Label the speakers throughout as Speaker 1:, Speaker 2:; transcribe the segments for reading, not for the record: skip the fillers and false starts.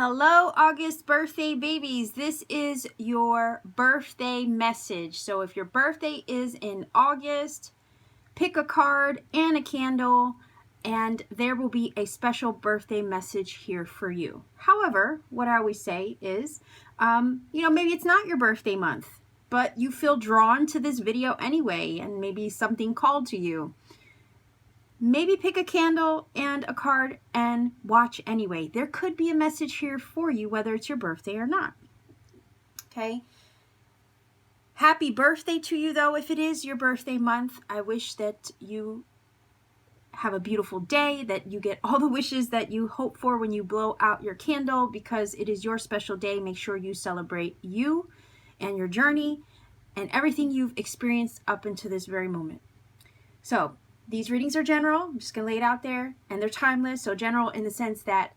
Speaker 1: Hello, August birthday babies. This is your birthday message. So if your birthday is in August, pick a card and a candle, and there will be a special birthday message here for you. However, what I always say is, maybe it's not your birthday month, but you feel drawn to this video anyway, and maybe something called to you. Maybe pick a candle and a card and watch anyway. There could be a message here for you, whether it's your birthday or not. Okay. Happy birthday to you, though, if it is your birthday month. I wish that you have a beautiful day, that you get all the wishes that you hope for when you blow out your candle, because it is your special day. Make sure you celebrate you and your journey and everything you've experienced up until this very moment. So, these readings are general. I'm just going to lay it out there, and they're timeless. So general in the sense that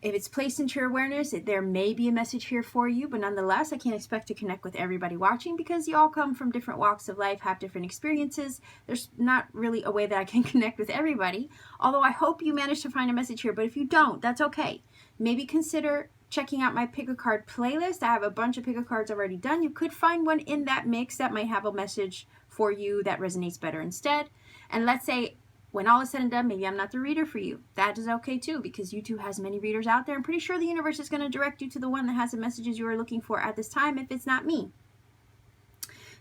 Speaker 1: if it's placed into your awareness, there may be a message here for you, but nonetheless, I can't expect to connect with everybody watching because you all come from different walks of life, have different experiences. There's not really a way that I can connect with everybody, although I hope you manage to find a message here. But if you don't, that's okay. Maybe consider checking out my pick a card playlist. I have a bunch of pick a cards already done. You could find one in that mix that might have a message for you that resonates better instead. And let's say when all is said and done, maybe I'm not the reader for you. That is okay too, because YouTube has many readers out there. I'm pretty sure the universe is going to direct you to the one that has the messages you are looking for at this time, if it's not me.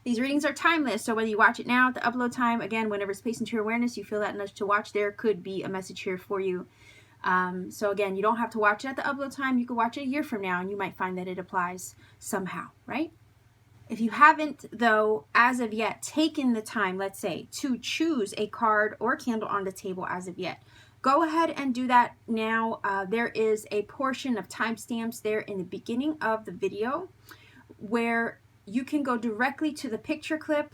Speaker 1: These readings are timeless, so whether you watch it now at the upload time, again, whenever it's placed into your awareness, you feel that nudge to watch, there could be a message here for you. So again, you don't have to watch it at the upload time. You could watch it a year from now, and you might find that it applies somehow, right? If you haven't, though, as of yet, taken the time, let's say, to choose a card or candle on the table as of yet, go ahead and do that now. There is a portion of timestamps there in the beginning of the video where you can go directly to the picture clip.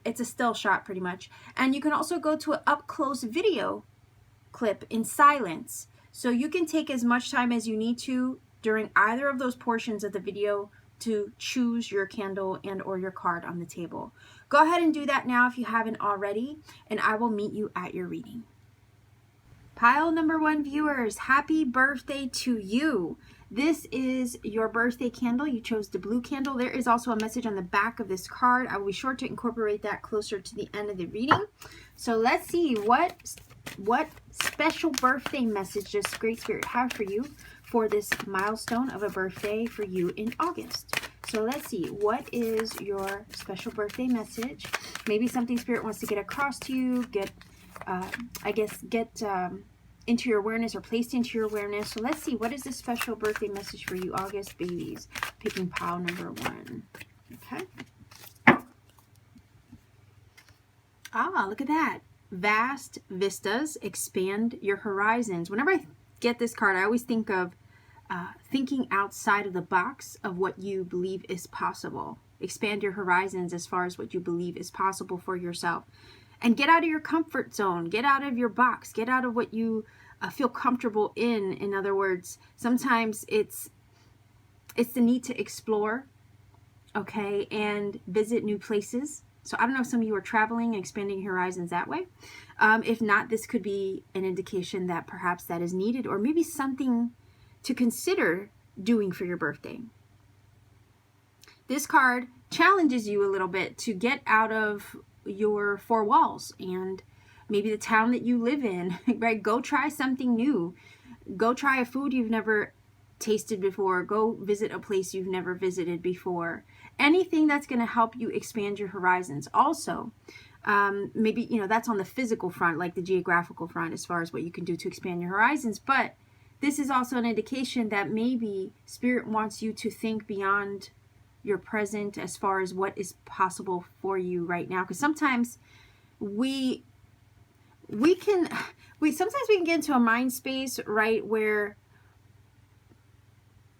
Speaker 1: It's a still shot pretty much. And you can also go to an up-close video clip in silence. So you can take as much time as you need to during either of those portions of the video to choose your candle and or your card on the table. Go ahead and do that now if you haven't already, and I will meet you at your reading. Pile number 1 viewers, happy birthday to you. This is your birthday candle. You chose the blue candle. There is also a message on the back of this card. I will be sure to incorporate that closer to the end of the reading. So let's see what special birthday message does Great Spirit have for you for this milestone of a birthday for you in August. So let's see, what is your special birthday message? Maybe something Spirit wants to get across to you, get into your awareness or placed into your awareness. So let's see, what is this special birthday message for you, August babies? Picking pile number 1. Okay. Ah, look at that. Vast vistas, expand your horizons. Whenever I get this card, I always think of thinking outside of the box of what you believe is possible. Expand your horizons as far as what you believe is possible for yourself. And get out of your comfort zone. Get out of your box. Get out of what you feel comfortable in. In other words, sometimes it's the need to explore, okay, and visit new places. So I don't know if some of you are traveling and expanding your horizons that way. If not, this could be an indication that perhaps that is needed, or maybe something to consider doing for your birthday. This card challenges you a little bit to get out of your 4 walls and maybe the town that you live in, right? Go try something new. Go try a food you've never tasted before. Go visit a place you've never visited before. Anything that's going to help you expand your horizons. Also, maybe, that's on the physical front, like the geographical front, as far as what you can do to expand your horizons. But this is also an indication that maybe Spirit wants you to think beyond your present as far as what is possible for you right now. Because sometimes we can get into a mind space, right, where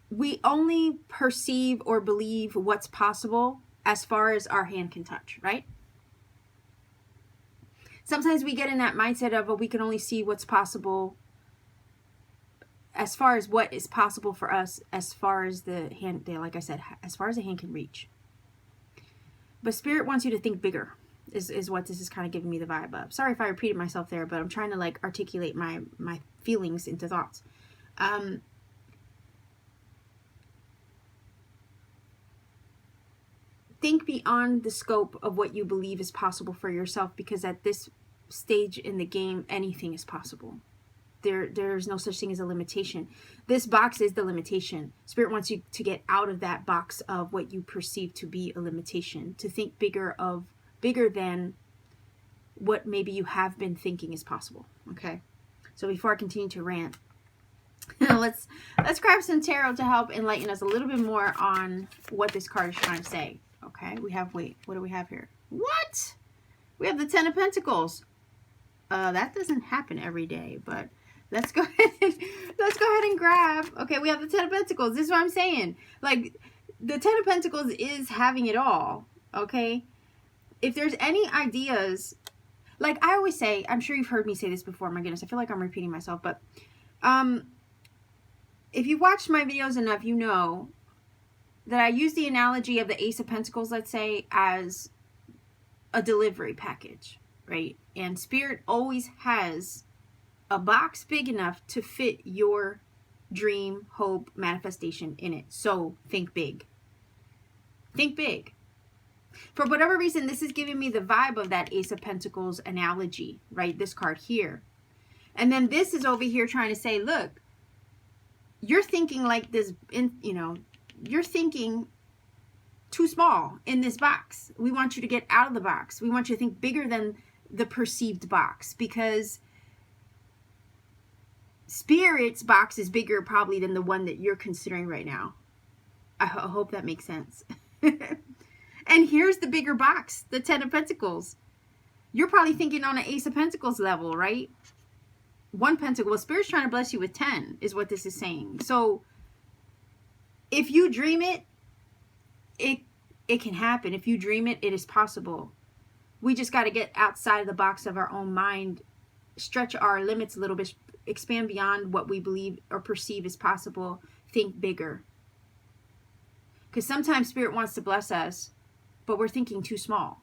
Speaker 1: we only perceive or believe what's possible as far as our hand can touch, right? Sometimes we get in that mindset of, we can only see what's possible as far as what is possible for us, as far as the hand, like I said, as far as the hand can reach. But Spirit wants you to think bigger, is what this is kind of giving me the vibe of. Sorry if I repeated myself there, but I'm trying to articulate my feelings into thoughts. think beyond the scope of what you believe is possible for yourself, because at this stage in the game, anything is possible. There's no such thing as a limitation. This box is the limitation. Spirit wants you to get out of that box of what you perceive to be a limitation, to think bigger than what maybe you have been thinking is possible. Okay, so before I continue to rant, let's grab some tarot to help enlighten us a little bit more on what this card is trying to say. Okay, we have, wait, what do we have here? What? We have the Ten of Pentacles. That doesn't happen every day, but let's go ahead and grab. Okay, we have the Ten of Pentacles. This is what I'm saying. Like, the Ten of Pentacles is having it all. Okay, if there's any ideas, like I always say, I'm sure you've heard me say this before. My goodness, I feel like I'm repeating myself, but if you watched my videos enough, you know that I use the analogy of the Ace of Pentacles, let's say, as a delivery package, right? And Spirit always has a box big enough to fit your dream, hope, manifestation in it. So think big. Think big. For whatever reason, this is giving me the vibe of that Ace of Pentacles analogy, right? This card here. And then this is over here trying to say, look, you're thinking like this, you're thinking too small in this box. We want you to get out of the box. We want you to think bigger than the perceived box, because Spirit's box is bigger probably than the one that you're considering right now. I hope that makes sense. And here's the bigger box, the Ten of Pentacles. You're probably thinking on an Ace of Pentacles level, right? One pentacle. Well, Spirit's trying to bless you with 10 is what this is saying. So if you dream it, it can happen. If you dream it, it is possible. We just got to get outside of the box of our own mind, stretch our limits a little bit, expand beyond what we believe or perceive is possible, think bigger. Because sometimes Spirit wants to bless us, but we're thinking too small.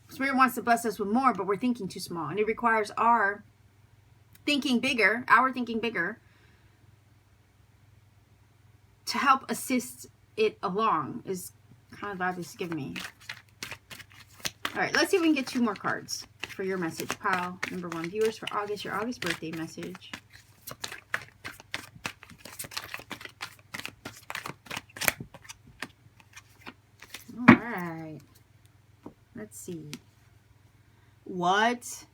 Speaker 1: Spirit wants to bless us with more, but we're thinking too small. And it requires our thinking bigger, to help assist it along, is kind of the vibe this is giving me. All right, let's see if we can get 2 more cards for your message. Pile number 1, viewers for August, your August birthday message. All right. Let's see. What?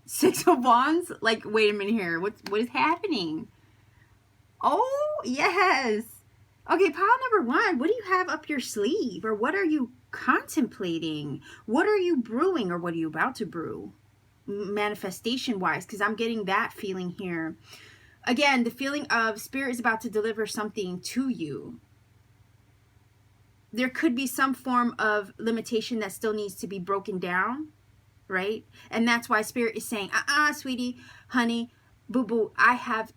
Speaker 1: 6 of Wands? Like, wait a minute here. What is happening? Oh, yes. Okay, pile number 1. What do you have up your sleeve? Or what are you contemplating? What are you brewing, or what are you about to brew? Manifestation-wise, because I'm getting that feeling here. Again, the feeling of Spirit is about to deliver something to you. There could be some form of limitation that still needs to be broken down, right? And that's why Spirit is saying, sweetie, honey, boo-boo, I have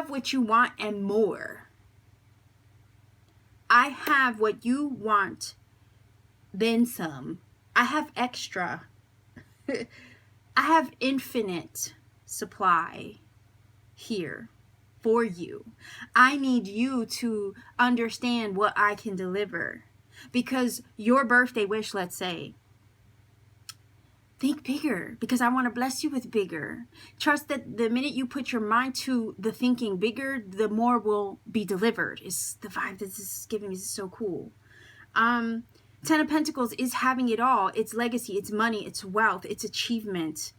Speaker 1: what you want and more. I have what you want, then some. I have extra. I have infinite supply here for you. I need you to understand what I can deliver. Because your birthday wish, let's say, think bigger, because I want to bless you with bigger. Trust that the minute you put your mind to the thinking bigger, the more will be delivered. Is the vibe that this is giving me. This is so cool. 10 of Pentacles is having it all. It's legacy, it's money, it's wealth, it's achievement.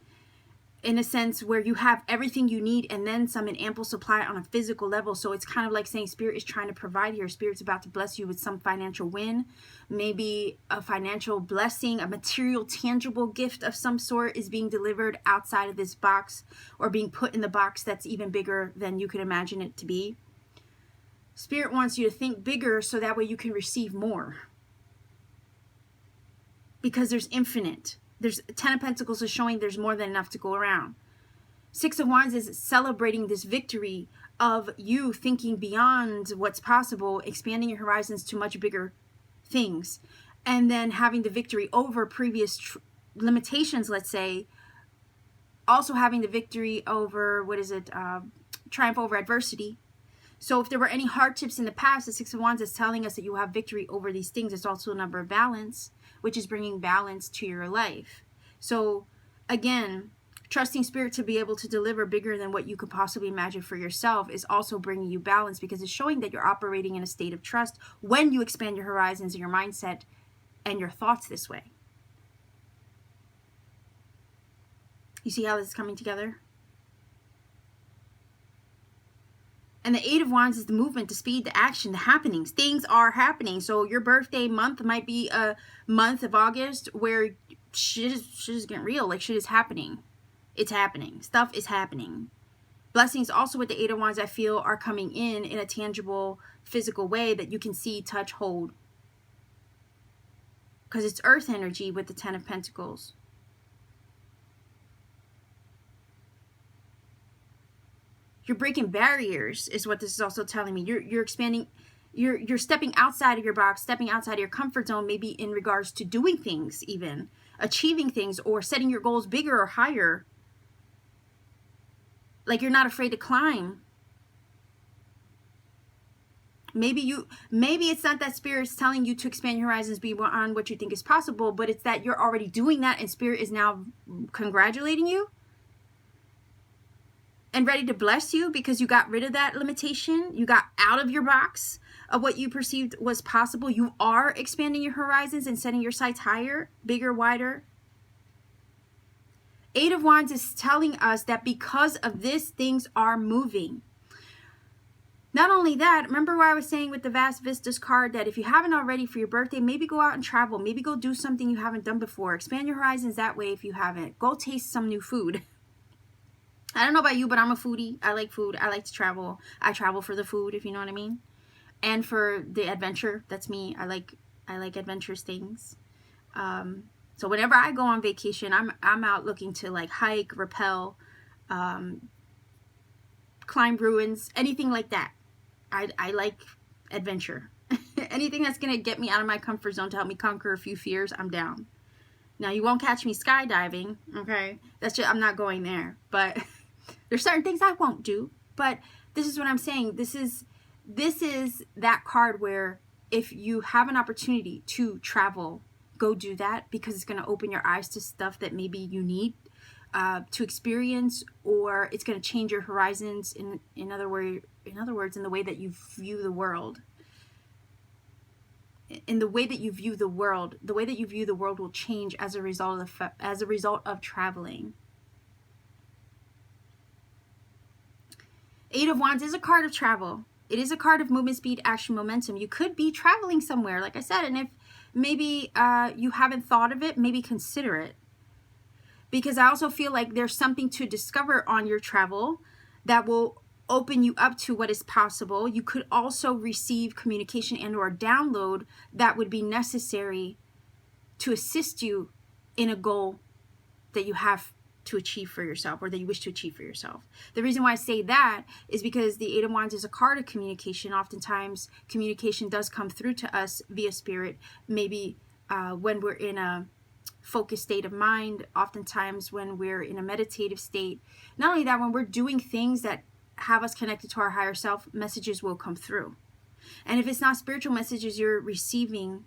Speaker 1: In a sense where you have everything you need and then some in ample supply on a physical level. So it's kind of like saying Spirit is trying to provide here. Spirit's about to bless you with some financial win, maybe a financial blessing, a material, tangible gift of some sort is being delivered outside of this box, or being put in the box that's even bigger than you could imagine it to be. Spirit wants you to think bigger so that way you can receive more. Because there's infinite. There's 10 of Pentacles is showing there's more than enough to go around. 6 of Wands is celebrating this victory of you thinking beyond what's possible, expanding your horizons to much bigger things, and then having the victory over previous limitations, let's say. Also having the victory over, triumph over adversity. So if there were any hardships in the past, the Six of Wands is telling us that you have victory over these things. It's also a number of balance, which is bringing balance to your life. So again, trusting Spirit to be able to deliver bigger than what you could possibly imagine for yourself is also bringing you balance, because it's showing that you're operating in a state of trust when you expand your horizons and your mindset and your thoughts this way. You see how this is coming together? And the Eight of Wands is the movement, the speed, the action, the happenings. Things are happening. So your birthday month might be a month of August where shit is getting real. Like, shit is happening. It's happening. Stuff is happening. Blessings also with the Eight of Wands, I feel, are coming in a tangible, physical way that you can see, touch, hold. Because it's earth energy with the Ten of Pentacles. You're breaking barriers is what this is also telling me. You're expanding, you're stepping outside of your box, stepping outside of your comfort zone, maybe in regards to doing things, even achieving things, or setting your goals bigger or higher. Like, you're not afraid to climb. Maybe it's not that Spirit's telling you to expand your horizons beyond what you think is possible, but it's that you're already doing that and Spirit is now congratulating you and ready to bless you because you got rid of that limitation. You got out of your box of what you perceived was possible. You are expanding your horizons and setting your sights higher, bigger, wider. Eight of Wands is telling us that because of this, things are moving. Not only that, remember what I was saying with the Vast Vistas card, that if you haven't already for your birthday, maybe go out and travel. Maybe go do something you haven't done before. Expand your horizons that way if you haven't. Go taste some new food. I don't know about you, but I'm a foodie. I like food. I like to travel. I travel for the food, if you know what I mean. And for the adventure. That's me. I like adventurous things. So whenever I go on vacation, I'm out looking to like hike, rappel, climb ruins, anything like that. I like adventure. Anything that's going to get me out of my comfort zone to help me conquer a few fears, I'm down. Now, you won't catch me skydiving, okay? That's just, I'm not going there. But there's certain things I won't do. But this is what I'm saying. This is that card where if you have an opportunity to travel, go do that, because it's going to open your eyes to stuff that maybe you need to experience, or it's going to change your horizons in other words, in the way that you view the world. In the way that you view the world, the way that you view the world will change as a result of traveling. Eight of Wands is a card of travel. It is a card of movement, speed, action, momentum. You could be traveling somewhere, like I said, and if maybe you haven't thought of it, maybe consider it. Because I also feel like there's something to discover on your travel that will open you up to what is possible. You could also receive communication and or download that would be necessary to assist you in a goal that you have to achieve for yourself, or that you wish to achieve for yourself. The reason why I say that is because the Eight of Wands is a card of communication. Oftentimes communication does come through to us via Spirit, maybe when we're in a focused state of mind, oftentimes when we're in a meditative state. Not only that, when we're doing things that have us connected to our higher self, messages will come through. And if it's not spiritual messages you're receiving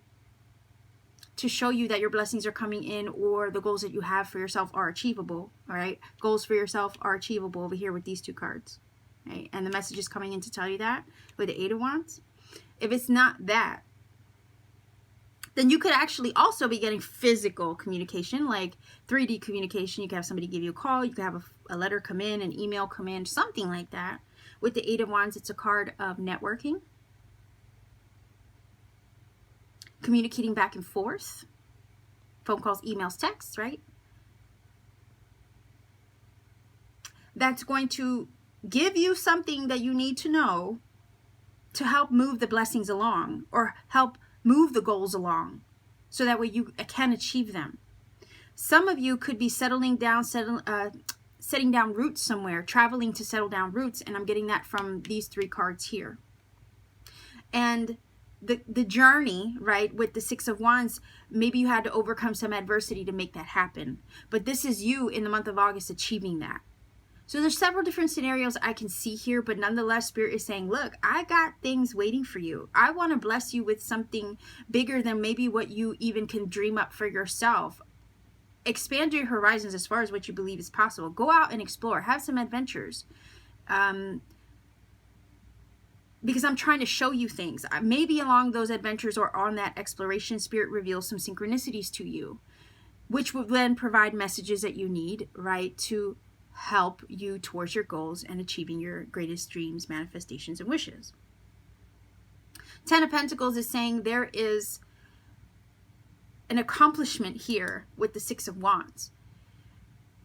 Speaker 1: to show you that your blessings are coming in, or the goals that you have for yourself are achievable, all right? Goals for yourself are achievable over here with these two cards, right? And the message is coming in to tell you that with the Eight of Wands. If it's not that, then you could actually also be getting physical communication, like 3D communication. You could have somebody give you a call. You could have a letter come in, an email come in, something like that. With the Eight of Wands, it's a card of networking, communicating back and forth, phone calls, emails, texts, right? That's going to give you something that you need to know to help move the blessings along, or help move the goals along, so that way you can achieve them. Some of you could be setting down roots somewhere, traveling to settle down roots, and I'm getting that from these three cards here. And the journey, right, with the Six of Wands, maybe you had to overcome some adversity to make that happen. But this is you in the month of August achieving that. So there's several different scenarios I can see here, but nonetheless, Spirit is saying, look, I got things waiting for you. I want to bless you with something bigger than maybe what you even can dream up for yourself. Expand your horizons as far as what you believe is possible. Go out and explore. Have some adventures. Because I'm trying to show you things. Maybe along those adventures or on that exploration, Spirit reveals some synchronicities to you, which will then provide messages that you need, right, to help you towards your goals and achieving your greatest dreams, manifestations, and wishes. Ten of Pentacles is saying there is an accomplishment here with the Six of Wands.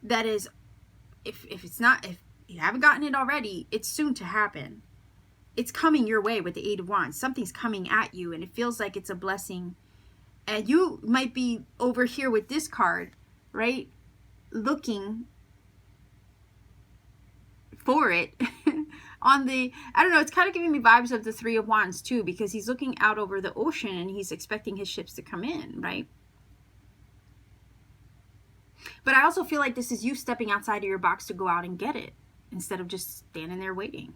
Speaker 1: That is, if you haven't gotten it already, it's soon to happen. It's coming your way with the Eight of Wands. Something's coming at you, and it feels like it's a blessing. And you might be over here with this card, right? Looking for it on the, I don't know, it's kind of giving me vibes of the Three of Wands too, because he's looking out over the ocean and he's expecting his ships to come in, right? But I also feel like this is you stepping outside of your box to go out and get it instead of just standing there waiting.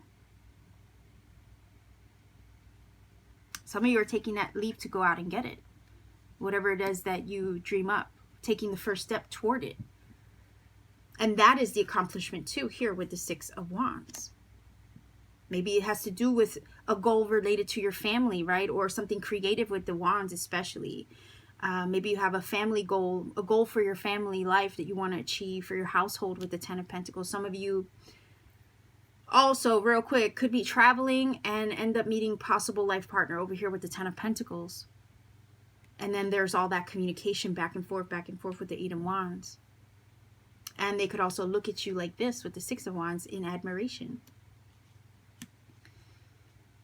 Speaker 1: Some of you are taking that leap to go out and get it. Whatever it is that you dream up, taking the first step toward it. And that is the accomplishment too here with the Six of Wands. Maybe it has to do with a goal related to your family, right? Or something creative with the Wands especially. Maybe you have a family goal, a goal for your family life that you want to achieve for your household with the Ten of Pentacles. Some of you also, real quick, could be traveling and end up meeting possible life partner over here with the Ten of Pentacles. And then there's all that communication back and forth with the Eight of Wands. And they could also look at you like this with the Six of Wands in admiration.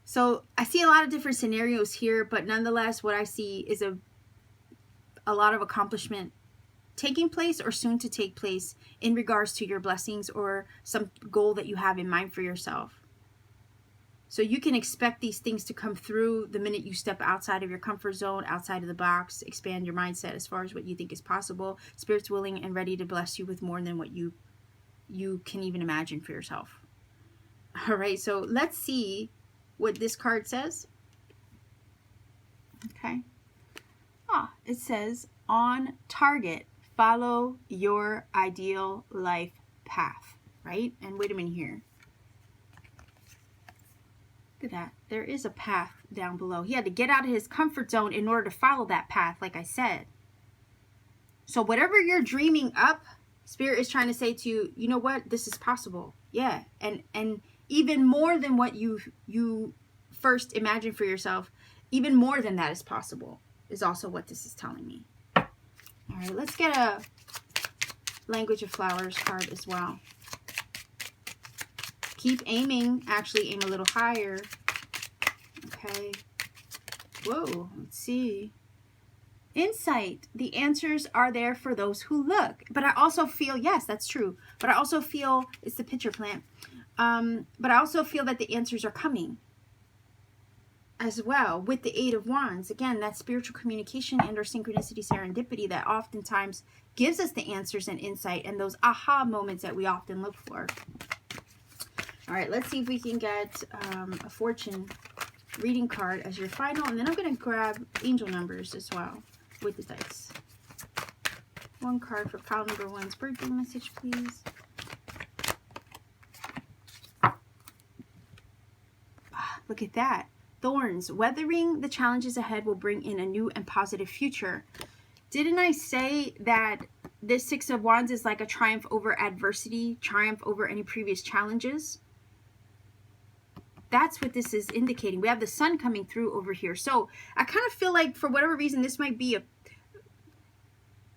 Speaker 1: So I see a lot of different scenarios here, but nonetheless, what I see is a lot of accomplishment taking place or soon to take place in regards to your blessings or some goal that you have in mind for yourself. So you can expect these things to come through the minute you step outside of your comfort zone, outside of the box, expand your mindset as far as what you think is possible. Spirit's willing and ready to bless you with more than what you can even imagine for yourself. All right, so let's see what this card says. Okay. It says, on target. Follow your ideal life path, right? And wait a minute here. Look at that. There is a path down below. He had to get out of his comfort zone in order to follow that path, like I said. So whatever you're dreaming up, Spirit is trying to say to you, you know what? This is possible. Yeah. And even more than what you first imagined for yourself, even more than that is possible, is also what this is telling me. All right, let's get a Language of Flowers card as well. Keep aiming. Actually, aim a little higher. Okay. Whoa, let's see. Insight. The answers are there for those who look. But I also feel, yes, that's true. But I also feel, it's the pitcher plant. But I also feel that the answers are coming as well with the Eight of Wands. Again, that spiritual communication and or synchronicity, serendipity that oftentimes gives us the answers and insight and those aha moments that we often look for. All right, let's see if we can get a fortune reading card as your final, and then I'm going to grab angel numbers as well with the dice. One card for pile number 1's birthday message, please. Look at that. Thorns. Weathering the challenges ahead will bring in a new and positive future. Didn't I say that this Six of Wands is like a triumph over adversity, triumph over any previous challenges? That's what this is indicating. We have the sun coming through over here. So I kind of feel like for whatever reason, this might be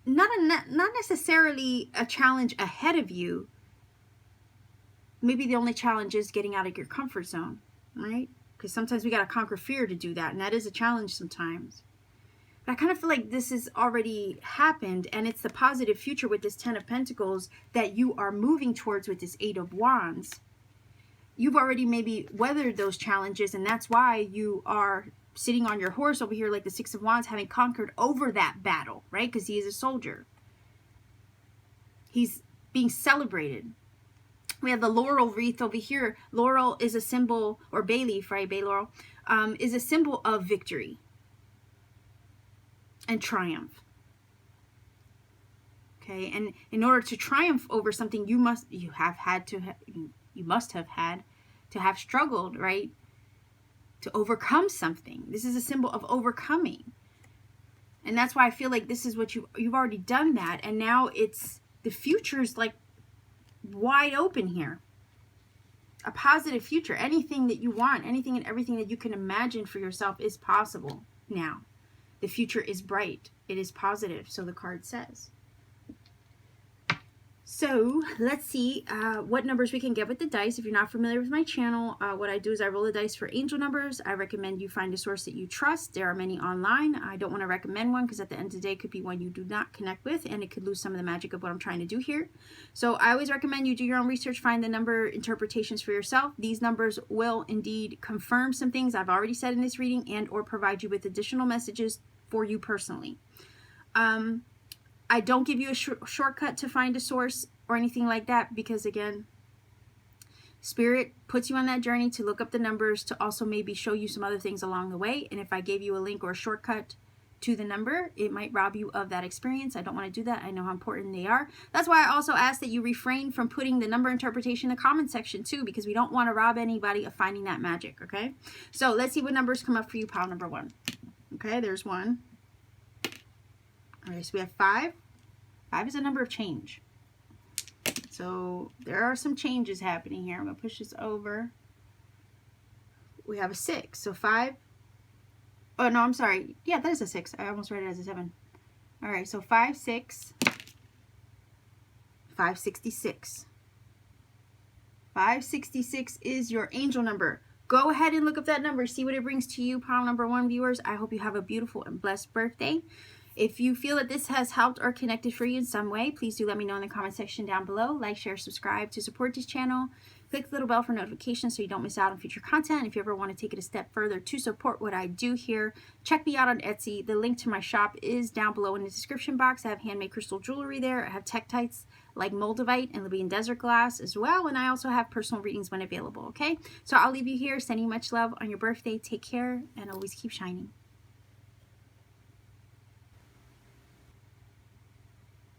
Speaker 1: not necessarily a challenge ahead of you. Maybe the only challenge is getting out of your comfort zone, right? Because sometimes we got to conquer fear to do that. And that is a challenge sometimes. But I kind of feel like this has already happened. And it's the positive future with this Ten of Pentacles that you are moving towards with this Eight of Wands. You've already maybe weathered those challenges. And that's why you are sitting on your horse over here like the Six of Wands, having conquered over that battle, right? Because he is a soldier. He's being celebrated. We have the laurel wreath over here. Laurel is a symbol, or bay leaf, right? Bay laurel is a symbol of victory and triumph. Okay, and in order to triumph over something, you must have had to have struggled, right? To overcome something. This is a symbol of overcoming. And that's why I feel like this is what you've already done that, and now it's the future is like wide open here. A positive future. Anything that you want, anything and everything that you can imagine for yourself is possible now. The future is bright. It is positive, so the card says. So let's see what numbers we can get with the dice. If you're not familiar with my channel, what I do is I roll the dice for angel numbers. I recommend you find a source that you trust. There are many online. I don't want to recommend one because at the end of the day, it could be one you do not connect with, and it could lose some of the magic of what I'm trying to do here. So I always recommend you do your own research, find the number interpretations for yourself. These numbers will indeed confirm some things I've already said in this reading and or provide you with additional messages for you personally. I don't give you a shortcut to find a source or anything like that because, again, Spirit puts you on that journey to look up the numbers to also maybe show you some other things along the way. And if I gave you a link or a shortcut to the number, it might rob you of that experience. I don't want to do that. I know how important they are. That's why I also ask that you refrain from putting the number interpretation in the comment section too, because we don't want to rob anybody of finding that magic, okay? So let's see what numbers come up for you, pile number 1. Okay, there's 1. All right, so we have 5. 5 is a number of change. So there are some changes happening here. I'm going to push this over. We have a 6. So 5. Oh, no, I'm sorry. Yeah, that is a 6. I almost read it as a 7. All right, so 5, 6. 566. 566 is your angel number. Go ahead and look up that number. See what it brings to you, pile number 1 viewers. I hope you have a beautiful and blessed birthday. If you feel that this has helped or connected for you in some way, please do let me know in the comment section down below. Like, share, subscribe to support this channel. Click the little bell for notifications so you don't miss out on future content. If you ever want to take it a step further to support what I do here, check me out on Etsy. The link to my shop is down below in the description box. I have handmade crystal jewelry there. I have tektites like Moldavite and Libyan desert glass as well. And I also have personal readings when available, okay? So I'll leave you here sending much love on your birthday. Take care and always keep shining.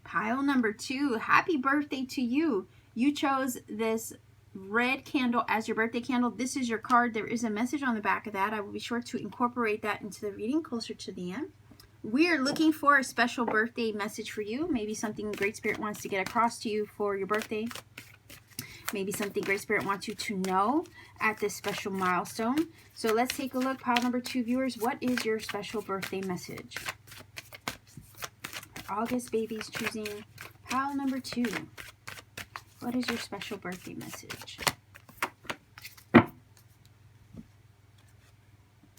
Speaker 1: Pile number 2, happy birthday to you. You chose this red candle as your birthday candle. This is your card. There is a message on the back of that. I will be sure to incorporate that into the reading closer to the end. We are looking for a special birthday message for you. Maybe something Great Spirit wants to get across to you for your birthday. Maybe something Great Spirit wants you to know at this special milestone. So let's take a look. Pile number 2 viewers, what is your special birthday message? August babies choosing pile number 2. What is your special birthday message?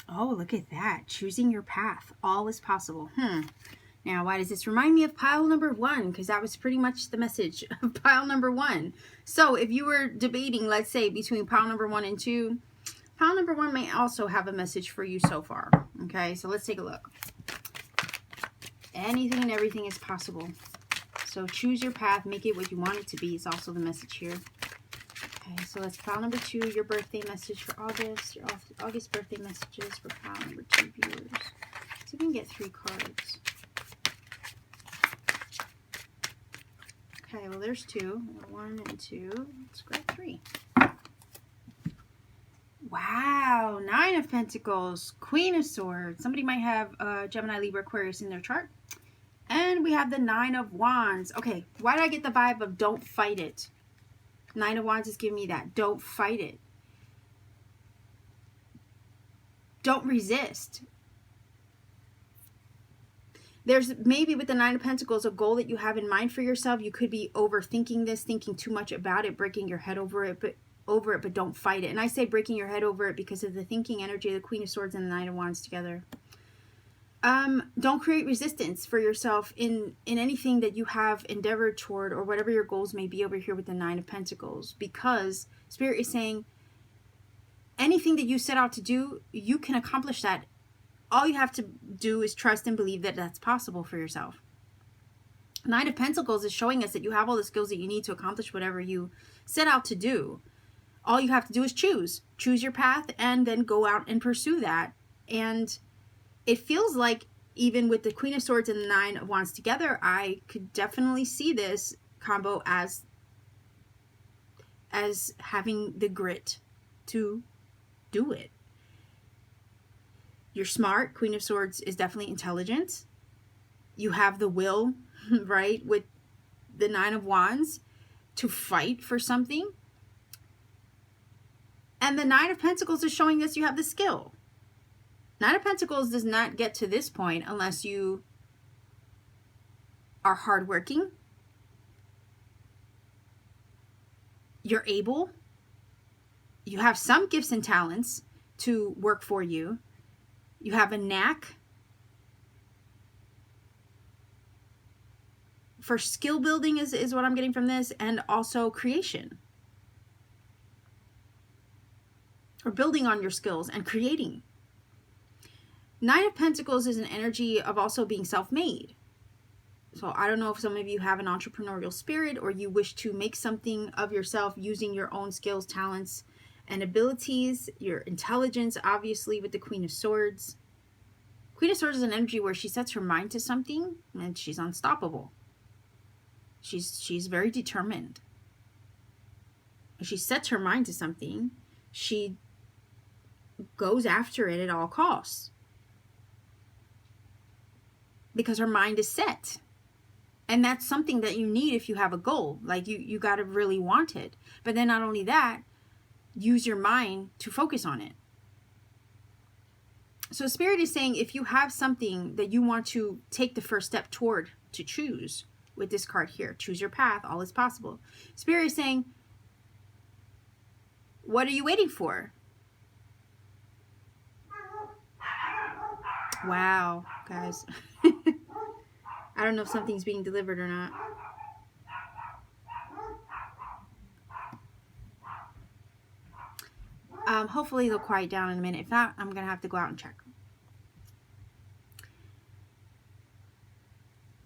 Speaker 1: Oh, look at that. Choosing your path. All is possible. Now, why does this remind me of pile number 1? Because that was pretty much the message of pile number 1. So if you were debating, let's say, between pile number 1 and 2, pile number 1 may also have a message for you so far. Okay, so let's take a look. Anything and everything is possible. So choose your path, make it what you want it to be is also the message here. Okay, so let's pile number 2, your birthday message for August, your August birthday messages for pile number 2 viewers. So we can get 3 cards. Okay, well there's 2. 1 and 2. Let's grab 3. Wow, 9 of Pentacles, Queen of Swords. Somebody might have Gemini, Libra, Aquarius in their chart. And we have the 9 of Wands. Okay, why did I get the vibe of don't fight it? 9 of Wands is giving me that. Don't fight it. Don't resist. There's maybe with the 9 of Pentacles a goal that you have in mind for yourself. You could be overthinking this, thinking too much about it, breaking your head over it, but don't fight it. And I say breaking your head over it because of the thinking energy of the Queen of Swords and the 9 of Wands together. Don't create resistance for yourself in anything that you have endeavored toward or whatever your goals may be over here with the 9 of Pentacles, because Spirit is saying anything that you set out to do, you can accomplish that. All you have to do is trust and believe that that's possible for yourself. Nine of Pentacles is showing us that you have all the skills that you need to accomplish whatever you set out to do. All you have to do is choose your path, and then go out and pursue that. And it feels like, even with the Queen of Swords and the Nine of Wands together, I could definitely see this combo as having the grit to do it. You're smart. Queen of Swords is definitely intelligent. You have the will, right, with the Nine of Wands to fight for something. And the Nine of Pentacles is showing us you have the skill. Nine of Pentacles does not get to this point unless you are hardworking, you're able, you have some gifts and talents to work for you, you have a knack for skill building is what I'm getting from this, and also creation. Or building on your skills and creating. Nine of Pentacles is an energy of also being self-made. So I don't know if some of you have an entrepreneurial spirit, or you wish to make something of yourself using your own skills, talents, and abilities. Your intelligence, obviously, with the Queen of Swords. Queen of Swords is an energy where she sets her mind to something and she's unstoppable. She's very determined. If she sets her mind to something, she goes after it at all costs. Because her mind is set. And that's something that you need if you have a goal. Like you got to really want it. But then not only that, use your mind to focus on it. So Spirit is saying, if you have something that you want to take the first step toward, to choose, with this card here, choose your path, all is possible. Spirit is saying, what are you waiting for? Wow, guys. I don't know if something's being delivered or not. Hopefully they'll quiet down in a minute. If not, I'm going to have to go out and check.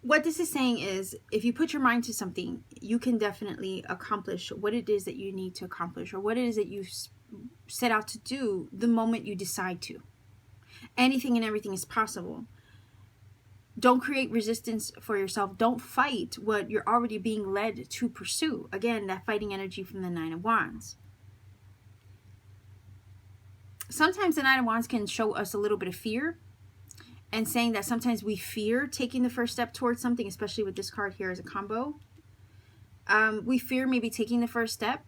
Speaker 1: What this is saying is, if you put your mind to something, you can definitely accomplish what it is that you need to accomplish, or what it is that you set out to do the moment you decide to. Anything and everything is possible. Don't create resistance for yourself. Don't fight what you're already being led to pursue. Again, that fighting energy from the Nine of Wands. Sometimes the Nine of Wands can show us a little bit of fear, and saying that sometimes we fear taking the first step towards something, especially with this card here as a combo. We fear maybe taking the first step.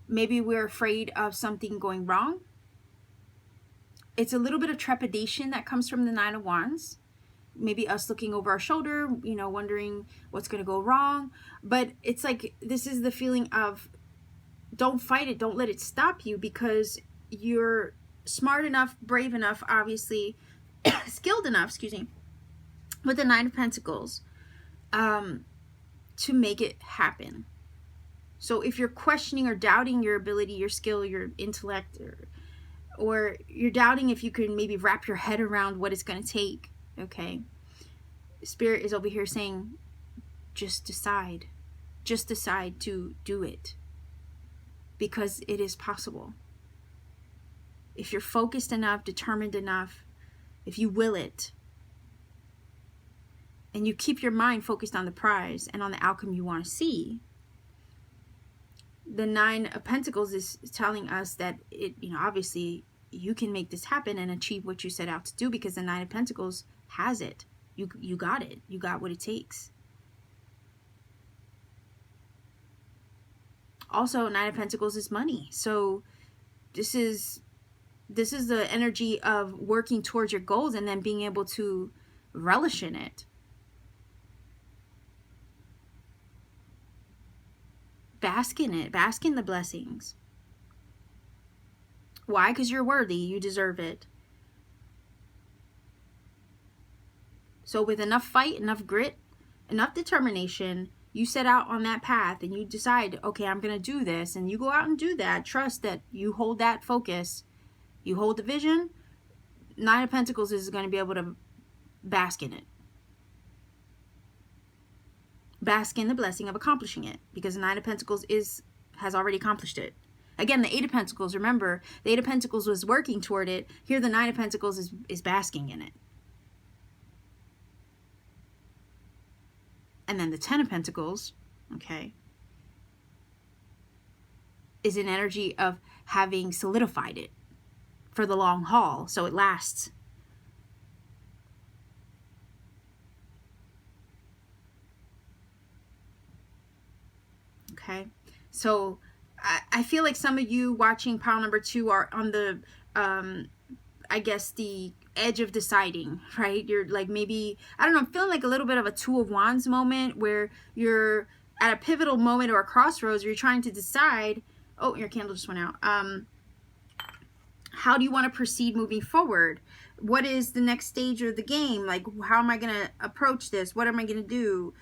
Speaker 1: Maybe we're afraid of something going wrong. It's a little bit of trepidation that comes from the Nine of Wands. Maybe us looking over our shoulder, you know, wondering what's going to go wrong. But it's like, this is the feeling of, don't fight it. Don't let it stop you, because you're smart enough, brave enough, obviously, skilled enough, excuse me, with the Nine of Pentacles, to make it happen. So if you're questioning or doubting your ability, your skill, your intellect, or you're doubting if you can maybe wrap your head around what it's going to take, okay, Spirit is over here saying, just decide to do it, because it is possible. If you're focused enough, determined enough, if you will it, and you keep your mind focused on the prize and on the outcome you want to see, the Nine of Pentacles is telling us that it, you know, obviously you can make this happen and achieve what you set out to do, because the Nine of Pentacles has it. You got it. You got what it takes. Also, Nine of Pentacles is money. So this is the energy of working towards your goals and then being able to relish in it. Bask in it. Bask in the blessings. Why? Because you're worthy. You deserve it. So with enough fight, enough grit, enough determination, you set out on that path and you decide, okay, I'm going to do this. And you go out and do that. Trust that you hold that focus. You hold the vision. Nine of Pentacles is going to be able to bask in it. bask in the blessing of accomplishing it, because the Nine of Pentacles has already accomplished it. Again, the Eight of Pentacles, remember, the Eight of Pentacles was working toward it. Here, the Nine of Pentacles is basking in it. And then the Ten of Pentacles, okay, is an energy of having solidified it for the long haul, so it lasts. Okay, so I feel like some of you watching pile number 2 are on the, I guess, the edge of deciding, right? You're like, maybe, I don't know, I'm feeling like a little bit of a Two of Wands moment where you're at a pivotal moment or a crossroads where you're trying to decide. Oh, your candle just went out. How do you want to proceed moving forward? What is the next stage of the game? Like, how am I going to approach this? What am I going to do?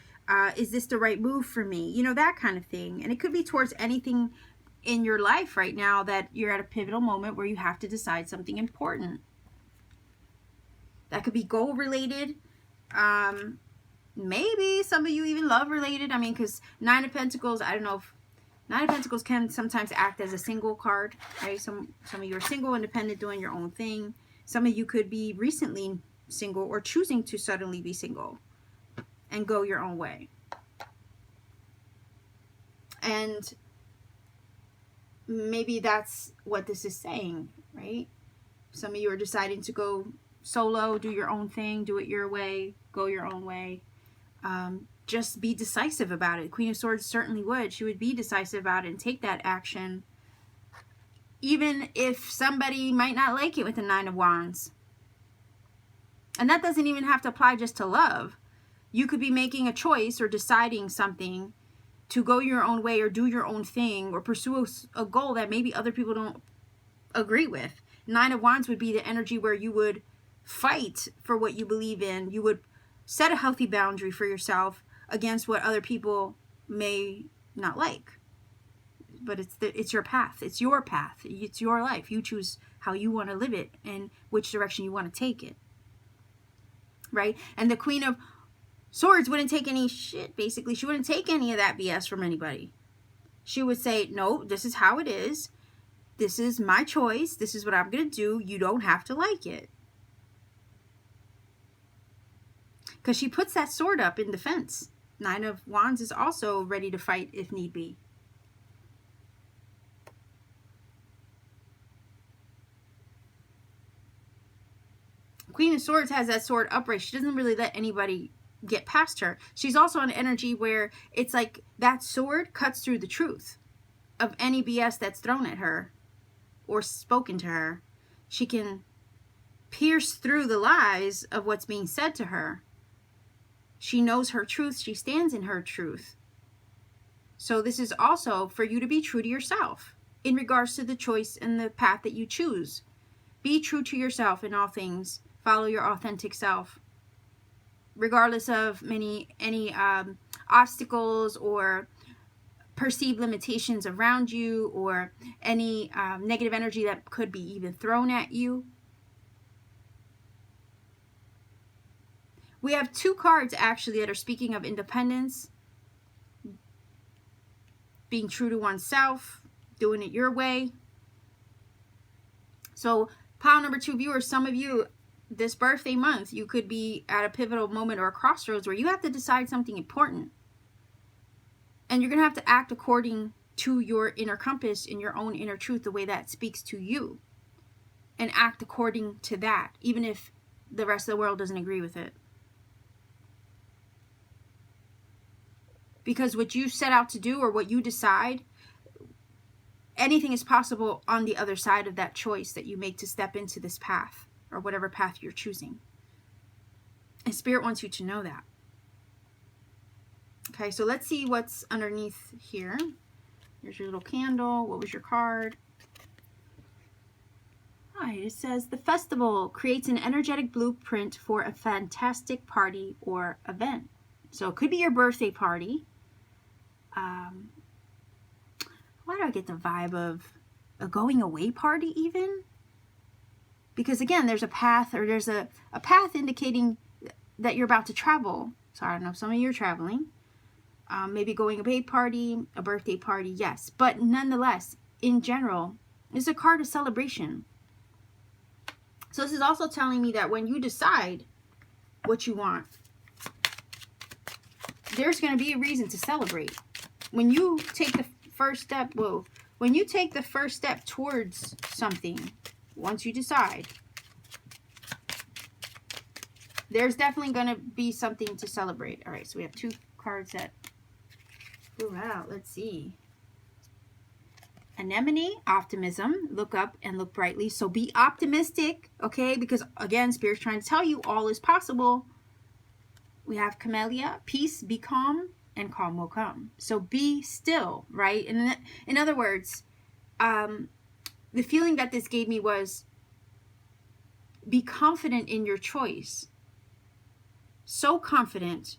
Speaker 1: Is this the right move for me? You know, that kind of thing. And it could be towards anything in your life right now that you're at a pivotal moment where you have to decide something important. That could be goal related. Maybe some of you even love related. I mean, because Nine of Pentacles, I don't know if Nine of Pentacles can sometimes act as a single card, right? Some of you are single, independent, doing your own thing. Some of you could be recently single or choosing to suddenly be single and go your own way. And maybe that's what this is saying, right? Some of you are deciding to go solo, do your own thing, do it your way, go your own way. Just be decisive about it. Queen of Swords certainly would. She would be decisive about it and take that action, even if somebody might not like it with the Nine of Wands. And that doesn't even have to apply just to love. You could be making a choice or deciding something to go your own way or do your own thing or pursue a goal that maybe other people don't agree with. Nine of Wands would be the energy where you would fight for what you believe in. You would set a healthy boundary for yourself against what other people may not like. But it's your path. It's your path. It's your life. You choose how you want to live it and which direction you want to take it. Right? And the Queen of Swords wouldn't take any shit, basically. She wouldn't take any of that BS from anybody. She would say, no, this is how it is. This is my choice. This is what I'm going to do. You don't have to like it. Because she puts that sword up in defense. Nine of Wands is also ready to fight if need be. Queen of Swords has that sword upright. She doesn't really let anybody get past her. She's also an energy where it's like that sword cuts through the truth of any BS that's thrown at her or spoken to her. She can pierce through the lies of what's being said to her. She knows her truth. She stands in her truth. So this is also for you to be true to yourself in regards to the choice and the path that you choose. Be true to yourself in all things. Follow your authentic self, regardless of any obstacles or perceived limitations around you or any negative energy that could be even thrown at you. We have two cards actually that are speaking of independence, being true to oneself, doing it your way. So pile number 2 viewers, some of you this birthday month, you could be at a pivotal moment or a crossroads where you have to decide something important. And you're going to have to act according to your inner compass and your own inner truth, the way that speaks to you. And act according to that, even if the rest of the world doesn't agree with it. Because what you set out to do or what you decide, anything is possible on the other side of that choice that you make to step into this path or whatever path you're choosing. And Spirit wants you to know that. Okay, so let's see what's underneath here. Here's your little candle. What was your card? All right, it says, the festival creates an energetic blueprint for a fantastic party or event. So it could be your birthday party. Why do I get the vibe of a going away party even? Because again, there's a path, or there's a path indicating that you're about to travel. So I don't know if some of you are traveling. maybe going a birthday party, yes. But nonetheless, in general, it's a card of celebration. So this is also telling me that when you decide what you want, there's going to be a reason to celebrate. When you take the first step, when you take the first step towards something, once you decide, there's definitely going to be something to celebrate. All right, so we have 2 cards that flew out. Let's see. Anemone, optimism, look up and look brightly. So be optimistic, okay? Because again, Spirit's trying to tell you all is possible. We have Camellia, peace, be calm, and calm will come. So be still, right? And in other words, the feeling that this gave me was be confident in your choice. So confident,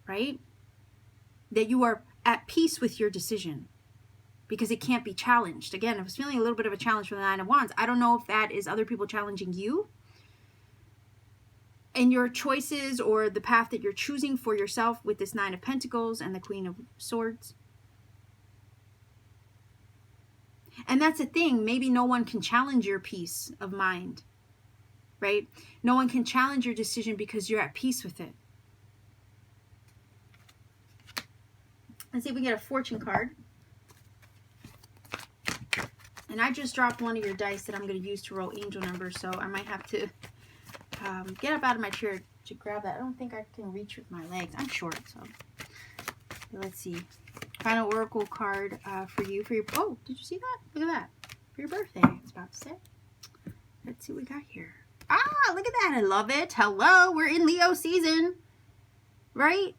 Speaker 1: right? That you are at peace with your decision because it can't be challenged. Again, I was feeling a little bit of a challenge from the 9 of Wands. I don't know if that is other people challenging you in your choices or the path that you're choosing for yourself with this 9 of Pentacles and the Queen of Swords. And that's the thing. Maybe no one can challenge your peace of mind, right? No one can challenge your decision because you're at peace with it. Let's see if we get a fortune card. And I just dropped one of your dice that I'm going to use to roll angel numbers, so I might have to get up out of my chair to grab that. I don't think I can reach with my legs. I'm short, so let's see. Final oracle card for you. Oh, did you see that? Look at that. For your birthday, I was about to say. Let's see what we got here. Ah, look at that. I love it. Hello, we're in Leo season, right?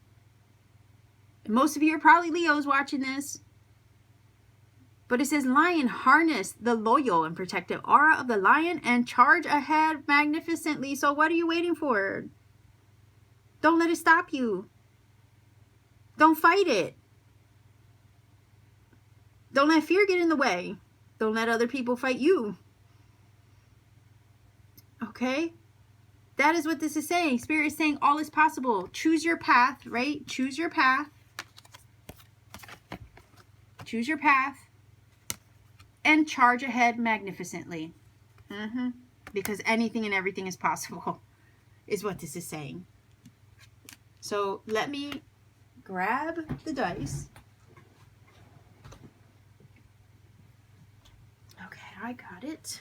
Speaker 1: Most of you are probably Leos watching this. But it says, lion, harness the loyal and protective aura of the lion and charge ahead magnificently. So what are you waiting for? Don't let it stop you. Don't fight it. Don't let fear get in the way. Don't let other people fight you. Okay? That is what this is saying. Spirit is saying all is possible. Choose your path, right? Choose your path. Choose your path. And charge ahead magnificently. Because anything and everything is possible, is what this is saying. So let me grab the dice. Okay, I got it.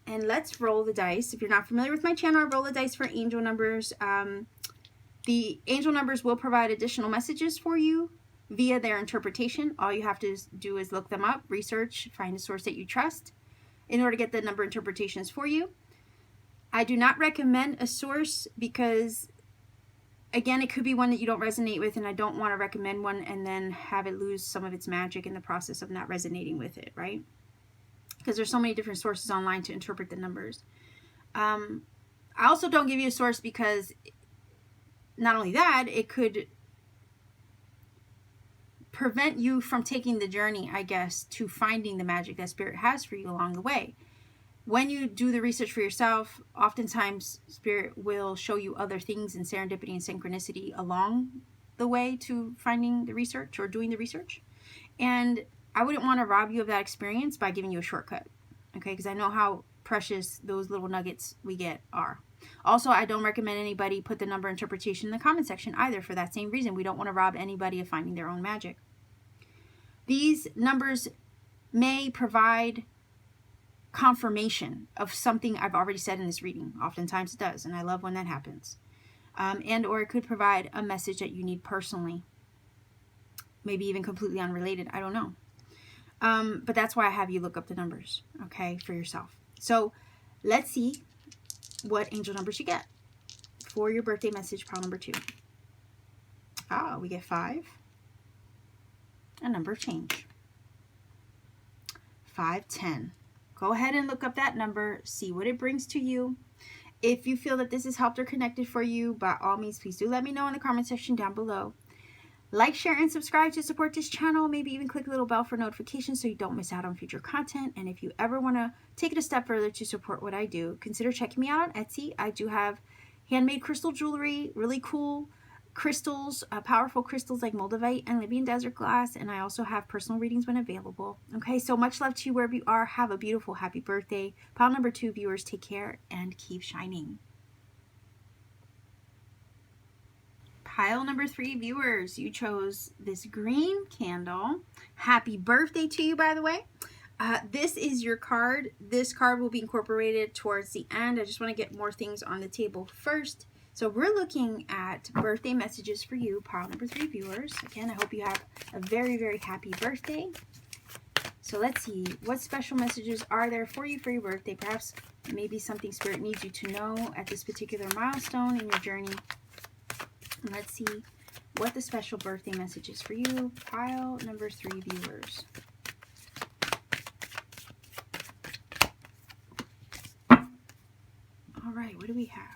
Speaker 1: And let's roll the dice. If you're not familiar with my channel, I roll the dice for angel numbers. The angel numbers will provide additional messages for you via their interpretation. All you have to do is look them up, research, find a source that you trust in order to get the number interpretations for you. I do not recommend a source because, again, it could be one that you don't resonate with, and I don't want to recommend one and then have it lose some of its magic in the process of not resonating with it, right? Because there's so many different sources online to interpret the numbers. I also don't give you a source because not only that, it could prevent you from taking the journey, I guess, to finding the magic that Spirit has for you along the way. When you do the research for yourself, oftentimes Spirit will show you other things in serendipity and synchronicity along the way to finding the research or doing the research. And I wouldn't want to rob you of that experience by giving you a shortcut, okay? Because I know how precious those little nuggets we get are. Also, I don't recommend anybody put the number interpretation in the comment section either for that same reason. We don't want to rob anybody of finding their own magic. These numbers may provide confirmation of something I've already said in this reading. Oftentimes it does, and I love when that happens. And or it could provide a message that you need personally. Maybe even completely unrelated. I don't know. But that's why I have you look up the numbers, okay, for yourself. So let's see what angel numbers you get for your birthday message, pile number 2. Ah, we get 5. A number of change. 5, 10. Go ahead and look up that number, see what it brings to you. If you feel that this has helped or connected for you, by all means, please do let me know in the comment section down below. Like, share, and subscribe to support this channel. Maybe even click the little bell for notifications so you don't miss out on future content. And if you ever want to take it a step further to support what I do, consider checking me out on Etsy. I do have handmade crystal jewelry, really cool crystals, powerful crystals like moldavite and Libyan desert glass. And I also have personal readings when available. Okay, so much love to you wherever you are. Have a beautiful, happy birthday. Pile number 2 viewers, take care and keep shining. Pile number 3 viewers, you chose this green candle. Happy birthday to you, by the way. This is your card. This card will be incorporated towards the end. I just want to get more things on the table first. So we're looking at birthday messages for you, pile number 3 viewers. Again, I hope you have a very, very happy birthday. So let's see, what special messages are there for you for your birthday? Perhaps maybe something Spirit needs you to know at this particular milestone in your journey. And let's see what the special birthday message is for you, pile number 3 viewers. All right, what do we have?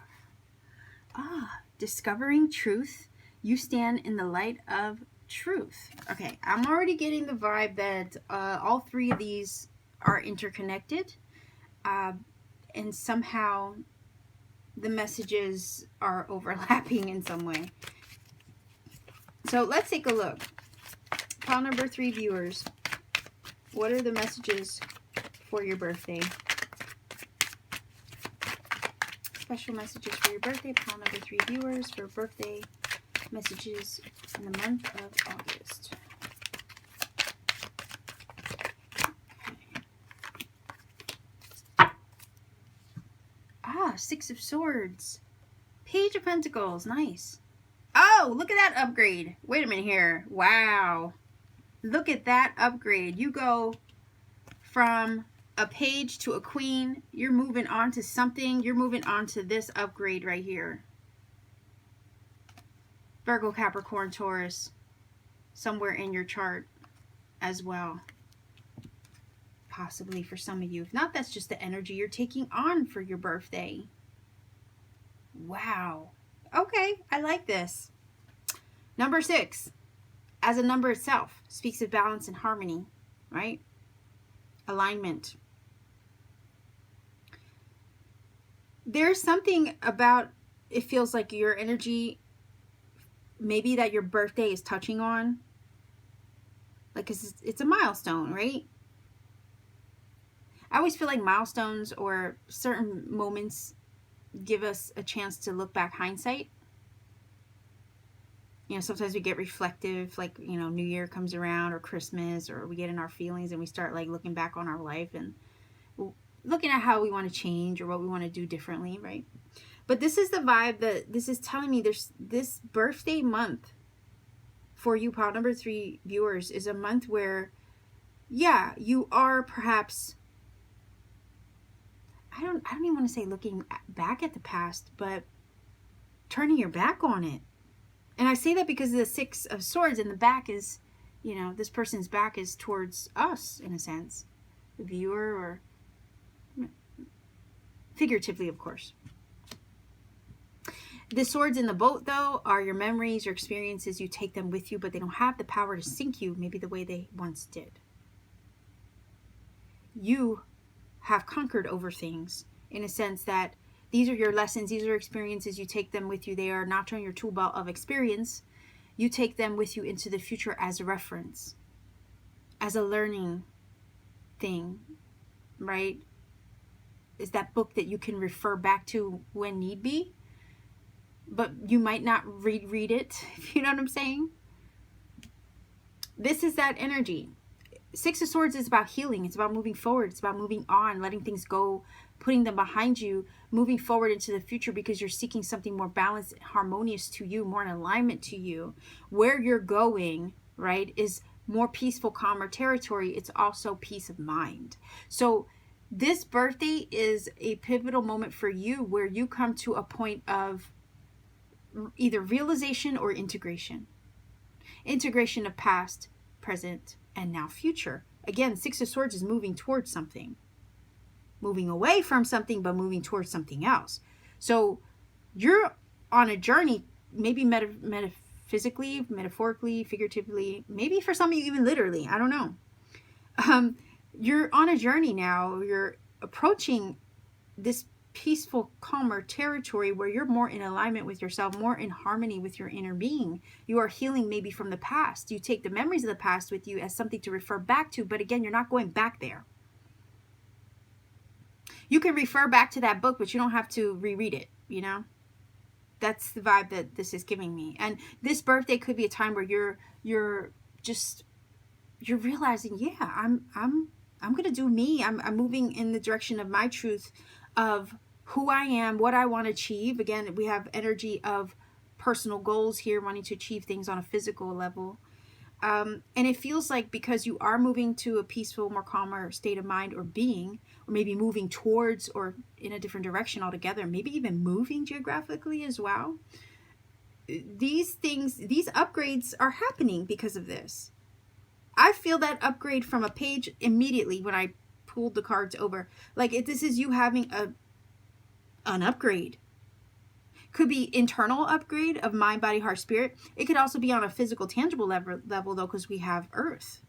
Speaker 1: Discovering truth. You stand in the light of truth. Okay, I'm already getting the vibe that all 3 of these are interconnected, and somehow the messages are overlapping in some way. So let's take a look. Pile number 3 viewers, what are the messages for your birthday? Special messages for your birthday, pile number 3 viewers for birthday messages in the month of August. Okay. 6 of Swords. Page of Pentacles, nice. Oh, look at that upgrade. Wait a minute here. Wow. Look at that upgrade. You go from a page to a queen. You're moving on to something. You're moving on to this upgrade right here. Virgo, Capricorn, Taurus, somewhere in your chart as well. Possibly for some of you. If not, that's just the energy you're taking on for your birthday. Wow. Okay, I like this. Number 6, as a number itself, speaks of balance and harmony, right? Alignment. There's something about, it feels like your energy, maybe that your birthday is touching on. Like it's a milestone, right? I always feel like milestones or certain moments give us a chance to look back, hindsight. You know, sometimes we get reflective, like, you know, New Year comes around or Christmas, or we get in our feelings and we start like looking back on our life and looking at how we want to change or what we want to do differently, right? But this is the vibe that this is telling me. There's this birthday month for you, pile number 3 viewers, is a month where, yeah, you are perhaps, I don't even want to say looking back at the past, but turning your back on it. And I say that because of the 6 of Swords, and the back is, you know, this person's back is towards us in a sense, the viewer, or figuratively, of course. The swords in the boat, though, are your memories, your experiences. You take them with you, but they don't have the power to sink you maybe the way they once did. You have conquered over things in a sense that these are your lessons, these are experiences. You take them with you. They are not on your tool belt of experience. You take them with you into the future as a reference, as a learning thing, right? Is that book that you can refer back to when need be, but you might not read it, if you know what I'm saying. This is that energy. 6 of Swords is about healing. It's about moving forward. It's about moving on, letting things go, putting them behind you, moving forward into the future because you're seeking something more balanced, harmonious to you, more in alignment to you. Where you're going, right, is more peaceful, calmer territory. It's also peace of mind. So this birthday is a pivotal moment for you where you come to a point of either realization or integration. Integration of past, present, and now future. Again, 6 of Swords is moving towards something. Moving away from something, but moving towards something else. So you're on a journey, maybe metaphysically, metaphorically, figuratively, maybe for some of you even literally, I don't know. You're on a journey now. You're approaching this peaceful, calmer territory where you're more in alignment with yourself, more in harmony with your inner being. You are healing maybe from the past. You take the memories of the past with you as something to refer back to, but again, you're not going back there. You can refer back to that book, but you don't have to reread it, you know? That's the vibe that this is giving me. And this birthday could be a time where you're realizing, yeah, I'm gonna do me. I'm moving in the direction of my truth, of who I am, what I want to achieve. Again, we have energy of personal goals here, wanting to achieve things on a physical level. And it feels like because you are moving to a peaceful, more calmer state of mind or being, or maybe moving towards or in a different direction altogether, maybe even moving geographically as well. These things, these upgrades are happening because of this. I feel that upgrade from a page immediately when I pulled the cards over. Like, this is you having an upgrade. Could be internal upgrade of mind, body, heart, spirit. It could also be on a physical, tangible level though, because we have Earth.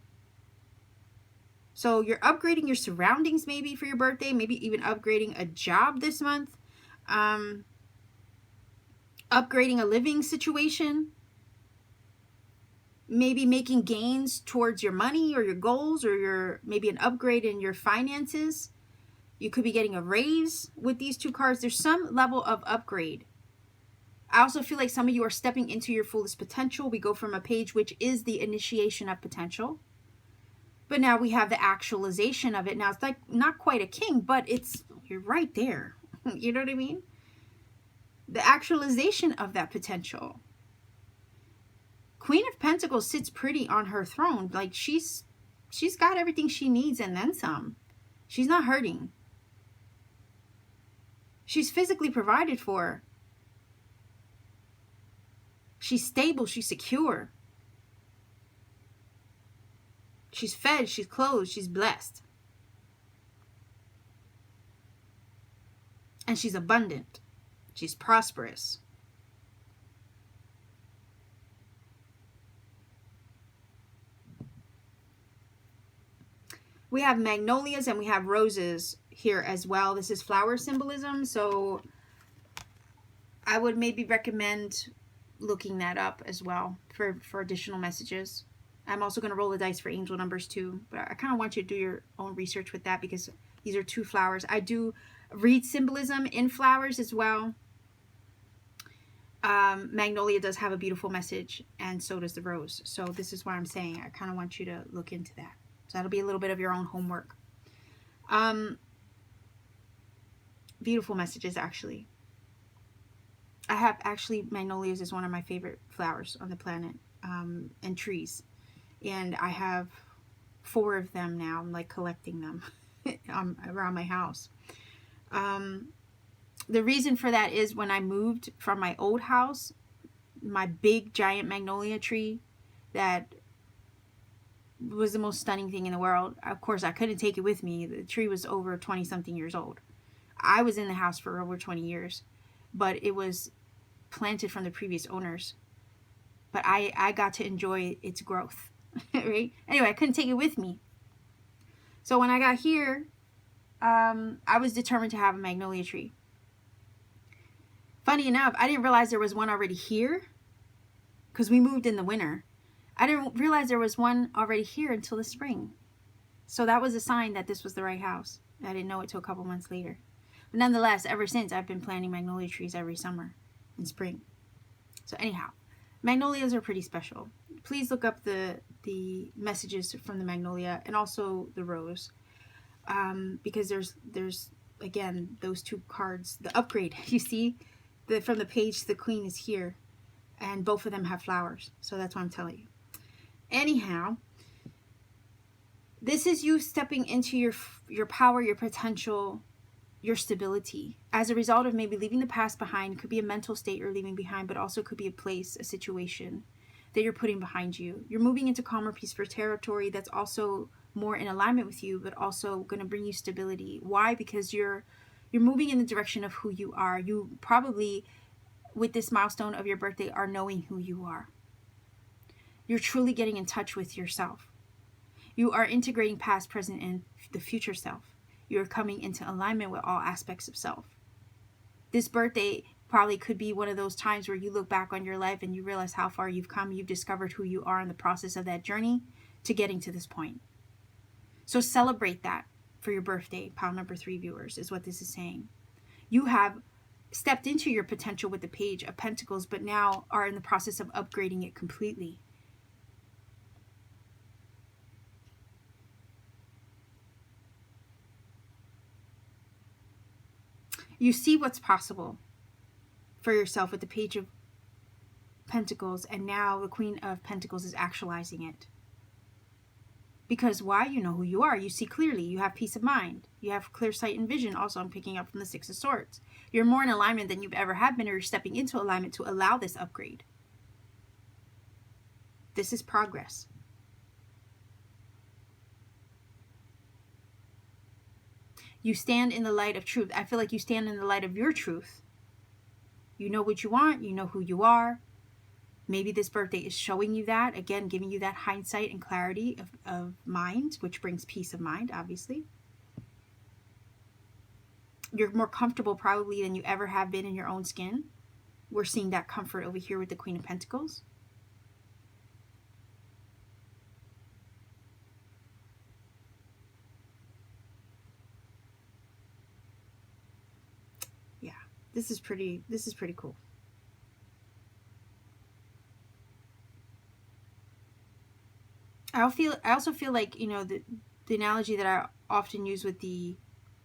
Speaker 1: So you're upgrading your surroundings maybe for your birthday, maybe even upgrading a job this month, upgrading a living situation, maybe making gains towards your money or your goals, or maybe an upgrade in your finances. You could be getting a raise with these two cards. There's some level of upgrade. I also feel like some of you are stepping into your fullest potential. We go from a page which is the initiation of potential, but now we have the actualization of it. Now it's like not quite a king, but you're right there. You know what I mean? The actualization of that potential. Queen of Pentacles sits pretty on her throne. Like she's got everything she needs and then some. She's not hurting. She's physically provided for. She's stable. She's secure. She's fed. She's clothed. She's blessed. And she's abundant. She's prosperous. We have magnolias and we have roses here as well. This is flower symbolism, so I would maybe recommend looking that up as well for additional messages. I'm also going to roll the dice for angel numbers too, but I kind of want you to do your own research with that because these are two flowers. I do read symbolism in flowers as well. Magnolia does have a beautiful message, and so does the rose. So this is what I'm saying. I kind of want you to look into that. So that'll be a little bit of your own homework. Beautiful messages, actually. I have magnolias is one of my favorite flowers on the planet, and trees. And I have 4 of them now. I'm like collecting them around my house. The reason for that is when I moved from my old house, my big giant magnolia tree that was the most stunning thing in the world. Of course, I couldn't take it with me. The tree was over 20 something years old. I was in the house for over 20 years, but it was planted from the previous owners. But I got to enjoy its growth, right? Anyway, I couldn't take it with me. So when I got here, I was determined to have a magnolia tree. Funny enough, I didn't realize there was one already here because we moved in the winter. I didn't realize there was one already here until the spring. So that was a sign that this was the right house. I didn't know it till a couple months later. But nonetheless, ever since, I've been planting magnolia trees every summer and spring. So anyhow, magnolias are pretty special. Please look up the messages from the magnolia and also the rose. Because there's again, those 2 cards, the upgrade, you see? From the page, the queen is here. And both of them have flowers. So that's what I'm telling you. Anyhow, this is you stepping into your power, your potential, your stability. As a result of maybe leaving the past behind. It could be a mental state you're leaving behind, but also could be a place, a situation that you're putting behind you. You're moving into calmer, peaceful territory that's also more in alignment with you, but also going to bring you stability. Why? Because you're moving in the direction of who you are. You probably, with this milestone of your birthday, are knowing who you are. You're truly getting in touch with yourself. You are integrating past, present, and the future self. You're coming into alignment with all aspects of self. This birthday probably could be one of those times where you look back on your life and you realize how far you've come. You've discovered who you are in the process of that journey to getting to this point. So celebrate that for your birthday, pile number 3 viewers, is what this is saying. You have stepped into your potential with the Page of Pentacles, but now are in the process of upgrading it completely. You see what's possible for yourself with the Page of Pentacles, and now the Queen of Pentacles is actualizing it. Because why? You know who you are. You see clearly. You have peace of mind. You have clear sight and vision. Also, I'm picking up from the Six of Swords. You're more in alignment than you've ever have been, or you're stepping into alignment to allow this upgrade. This is progress. You stand in the light of truth. I feel like you stand in the light of your truth. You know what you want. You know who you are. Maybe this birthday is showing you that. Again, giving you that hindsight and clarity of mind, which brings peace of mind, obviously. You're more comfortable probably than you ever have been in your own skin. We're seeing that comfort over here with the Queen of Pentacles. Yeah, this is pretty cool. I also feel like, you know, the analogy that I often use with the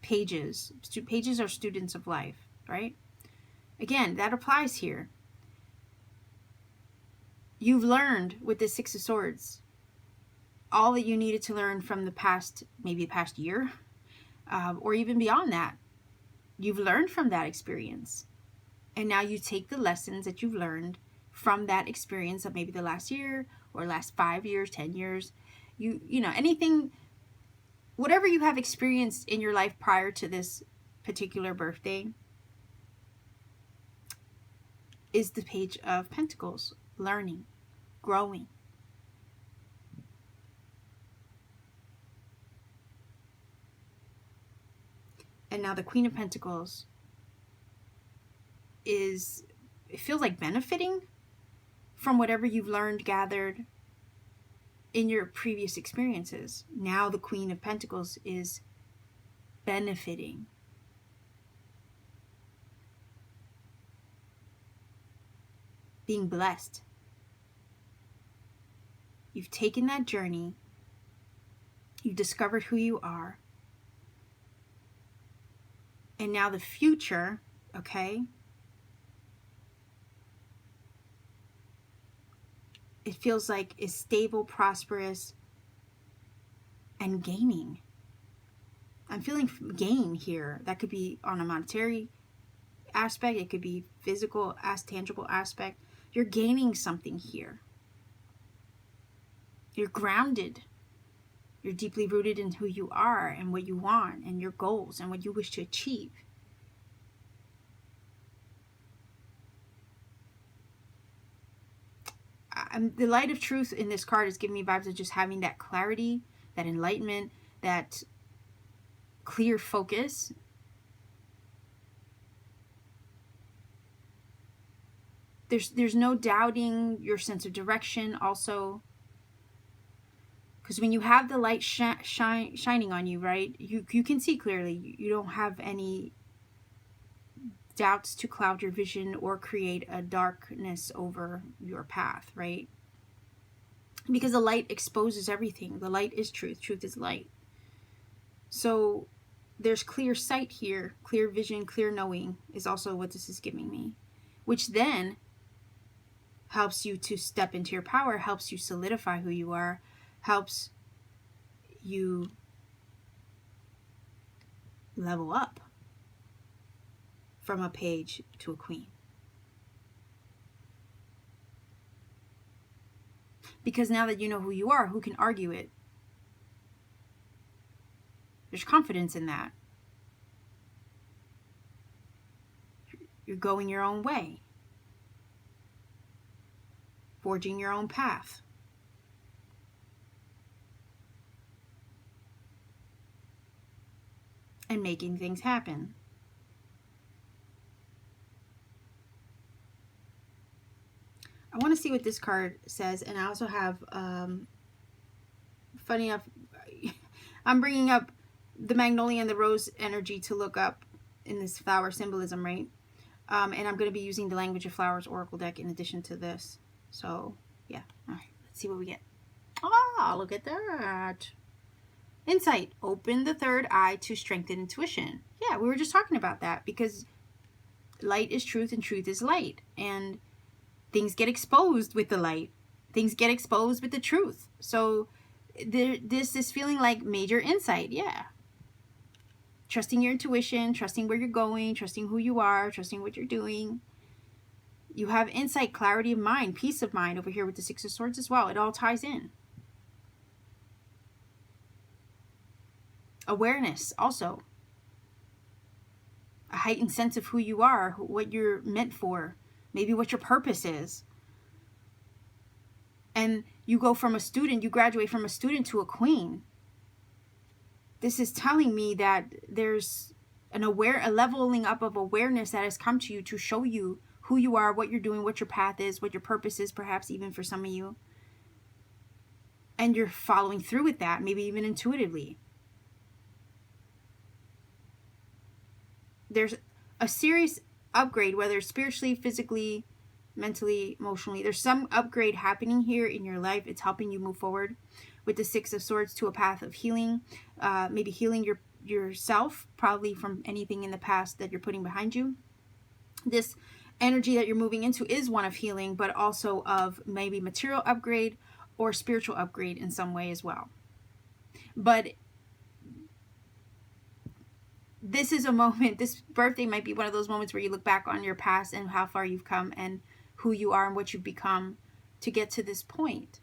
Speaker 1: pages. Pages are students of life, right? Again, that applies here. You've learned with the Six of Swords all that you needed to learn from the past, maybe the past year, or even beyond that. You've learned from that experience. And now you take the lessons that you've learned from that experience of maybe the last year or last 5 years, 10 years. You know, anything, whatever you have experienced in your life prior to this particular birthday is the Page of Pentacles. Learning, growing. And now the Queen of Pentacles is, it feels like benefiting from whatever you've learned, gathered in your previous experiences. Now the Queen of Pentacles is benefiting. Being blessed. You've taken that journey. You've discovered who you are. And now the future, okay? It feels like is stable, prosperous, and gaining. I'm feeling gain here. That could be on a monetary aspect. It could be physical, tangible aspect. You're gaining something here. You're grounded. You're deeply rooted in who you are and what you want and your goals and what you wish to achieve. The light of truth in this card is giving me vibes of just having that clarity, that enlightenment, that clear focus. There's no doubting your sense of direction also. Because when you have the light shining on you, right, you can see clearly. You don't have any doubts to cloud your vision or create a darkness over your path, right? Because the light exposes everything. The light is truth. Truth is light. So there's clear sight here. Clear vision, clear knowing is also what this is giving me. Which then helps you to step into your power, helps you solidify who you are, helps you level up from a page to a queen. Because now that you know who you are, who can argue it? There's confidence in that. You're going your own way. Forging your own path. And making things happen. I want to see what this card says. And I also have, funny enough, I'm bringing up the magnolia and the rose energy to look up in this flower symbolism, right? And I'm going to be using the Language of Flowers Oracle deck in addition to this. So, yeah. All right. Let's see what we get. Ah, look at that. Insight. Open the third eye to strengthen intuition. Yeah, we were just talking about that because light is truth and truth is light. And things get exposed with the light. Things get exposed with the truth. So this is feeling like major insight. Yeah. Trusting your intuition, trusting where you're going, trusting who you are, trusting what you're doing. You have insight, clarity of mind, peace of mind over here with the Six of Swords as well. It all ties in. Awareness also. A heightened sense of who you are, what you're meant for, maybe what your purpose is. And you go from a student, you graduate from a student to a queen. This is telling me that there's a leveling up of awareness that has come to you to show you who you are, what you're doing, what your path is, what your purpose is, perhaps even for some of you. And you're following through with that, maybe even intuitively. There's a serious upgrade, whether spiritually, physically, mentally, emotionally. There's some upgrade happening here in your life. It's helping you move forward with the Six of Swords to a path of healing. Maybe healing yourself, probably from anything in the past that you're putting behind you. This energy that you're moving into is one of healing, but also of maybe material upgrade or spiritual upgrade in some way as well. But this is a moment, this birthday might be one of those moments where you look back on your past and how far you've come and who you are and what you've become to get to this point.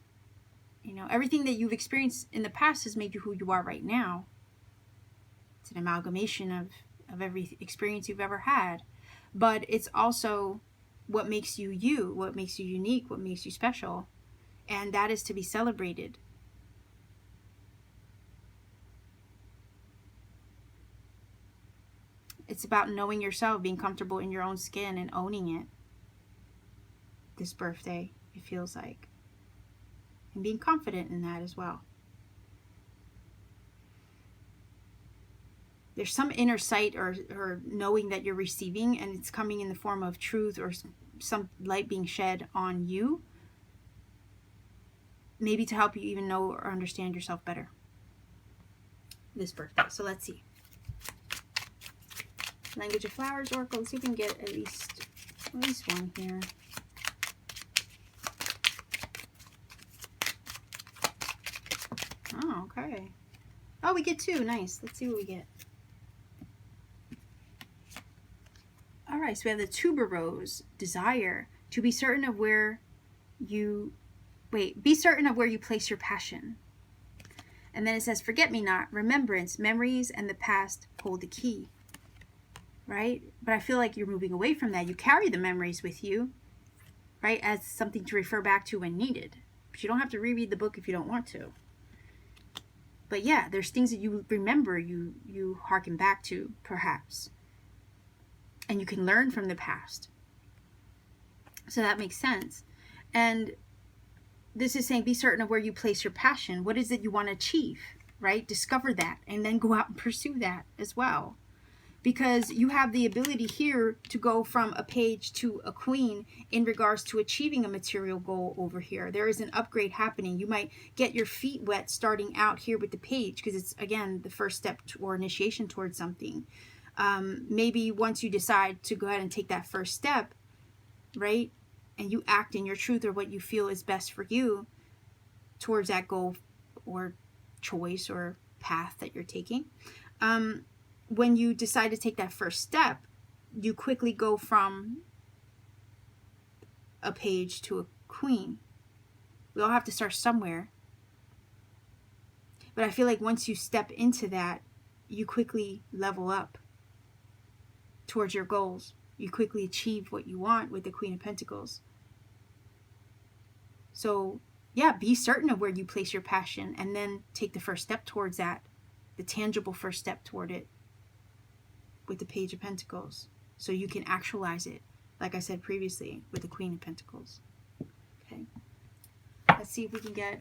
Speaker 1: You know, everything that you've experienced in the past has made you who you are right now. It's an amalgamation of every experience you've ever had. But it's also what makes you you, what makes you unique, what makes you special. And that is to be celebrated. It's about knowing yourself, being comfortable in your own skin and owning it. This birthday, it feels like. And being confident in that as well. There's some inner sight or knowing that you're receiving, and it's coming in the form of truth or some light being shed on you. Maybe to help you even know or understand yourself better. This birthday. So let's see. Language of Flowers Oracle. Let's see if we can get at least one here. Oh, okay. Oh, we get two. Nice. Let's see what we get. All right, so we have the tuberose, desire, to be certain of where you, be certain of where you place your passion. And then it says, forget-me-not, remembrance, memories, and the past hold the key. Right? But I feel like you're moving away from that. You carry the memories with you, right, as something to refer back to when needed. But you don't have to reread the book if you don't want to. But yeah, there's things that you remember, you harken back to, perhaps. And you can learn from the past. So that makes sense. And this is saying, be certain of where you place your passion. What is it you want to achieve, right? Discover that and then go out and pursue that as well. Because you have the ability here to go from a page to a queen in regards to achieving a material goal over here. There is an upgrade happening. You might get your feet wet starting out here with the page because it's, again, the first step or initiation towards something. Maybe once you decide to go ahead and take that first step, right, and you act in your truth or what you feel is best for you towards that goal or choice or path that you're taking, when you decide to take that first step, you quickly go from a page to a queen. We all have to start somewhere. But I feel like once you step into that, you quickly level up towards your goals. You quickly achieve what you want with the Queen of Pentacles. So, yeah, be certain of where you place your passion and then take the first step towards that, the tangible first step toward it with the Page of Pentacles. So you can actualize it, like I said previously, with the Queen of Pentacles. Let's see if we can get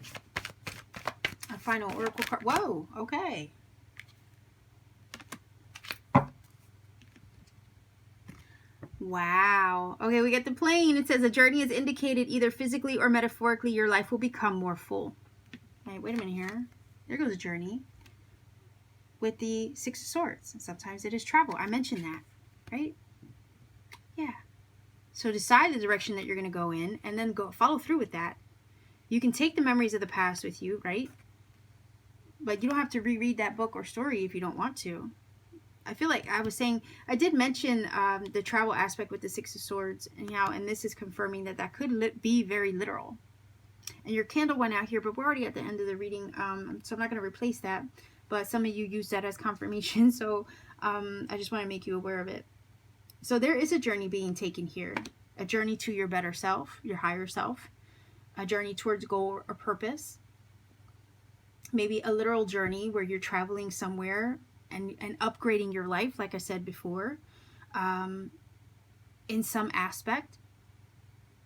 Speaker 1: a final oracle card. Whoa, okay. Wow. Okay, we get the plane. It says a journey is indicated either physically or metaphorically. Your life will become more full. Okay, wait a minute here. There goes a journey with the Six of Swords. And sometimes it is travel. I mentioned that, right? Yeah. So decide the direction that you're going to go in and then go follow through with that. You can take the memories of the past with you, right? But you don't have to reread that book or story if you don't want to. I feel like I was saying, I did mention the travel aspect with the Six of Swords, and this is confirming that that could be very literal. And your candle went out here, but we're already at the end of the reading, so I'm not going to replace that. But some of you use that as confirmation, so I just want to make you aware of it. So there is a journey being taken here, a journey to your better self, your higher self, a journey towards goal or purpose. Maybe a literal journey where you're traveling somewhere and upgrading your life, like I said before, in some aspect,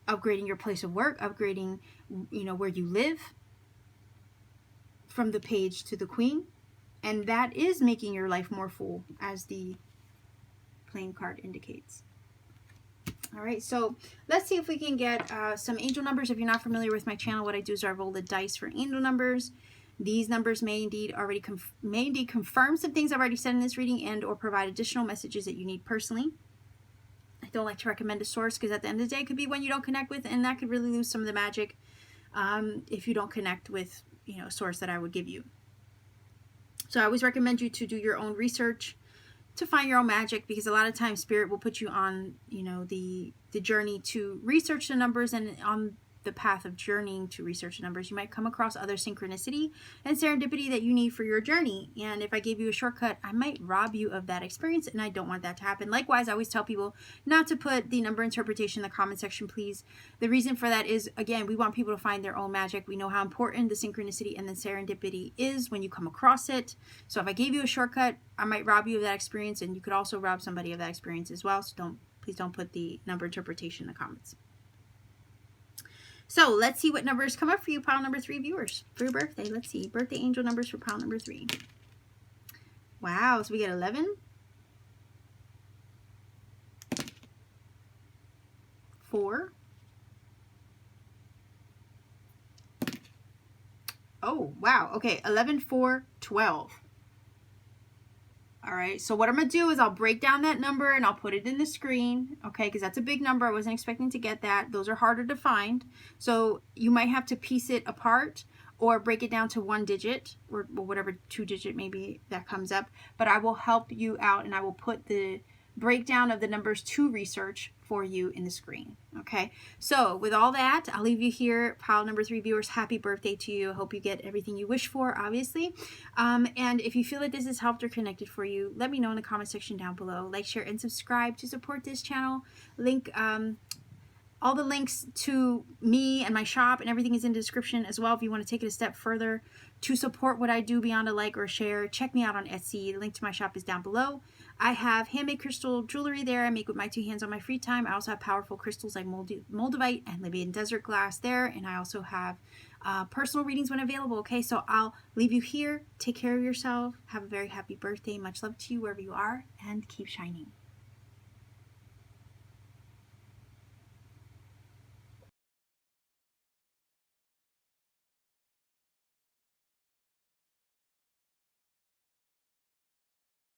Speaker 1: upgrading your place of work, upgrading, where you live, from the Page to the Queen, and that is making your life more full, as the Plane card indicates. All right, so let's see if we can get some angel numbers. If you're not familiar with my channel, what I do is I roll the dice for angel numbers. These numbers may indeed confirm some things I've already said in this reading and or provide additional messages that you need personally. I don't like to recommend a source because at the end of the day, it could be one you don't connect with, and that could really lose some of the magic if you don't connect with a source that I would give you. So I always recommend you to do your own research to find your own magic, because a lot of times Spirit will put you on the journey to research the numbers, and on the path of journeying to research the numbers, you might come across other synchronicity and serendipity that you need for your journey. And if I gave you a shortcut, I might rob you of that experience, and I don't want that to happen. Likewise, I always tell people not to put the number interpretation in the comment section, please. The reason for that is, again, we want people to find their own magic. We know how important the synchronicity and the serendipity is when you come across it. So if I gave you a shortcut, I might rob you of that experience, and you could also rob somebody of that experience as well. So please don't put the number interpretation in the comments. So let's see what numbers come up for you, pile number 3 viewers, for your birthday. Let's see. Birthday angel numbers for pile number 3. Wow. So we get 11, 4. Oh, wow. Okay. 11, 4, 12. All right, so what I'm going to do is I'll break down that number and I'll put it in the screen, okay, because that's a big number. I wasn't expecting to get that. Those are harder to find. So you might have to piece it apart or break it down to 1 digit or whatever 2 digit maybe that comes up. But I will help you out, and I will put the breakdown of the numbers to research for you in the screen. Okay, so with all that, I'll leave you here. Pile number 3 viewers, happy birthday to you. I hope you get everything you wish for, obviously. And if you feel that this has helped or connected for you, let me know in the comment section down below. Like, share, and subscribe to support this channel. Link all the links to me and my shop and everything is in the description as well. If you want to take it a step further to support what I do beyond a like or a share, check me out on Etsy. The link to my shop is down below. I have handmade crystal jewelry there I make with my 2 hands on my free time. I also have powerful crystals like Moldavite and Libyan desert glass there. And I also have personal readings when available. Okay, so I'll leave you here. Take care of yourself. Have a very happy birthday. Much love to you wherever you are, and keep shining.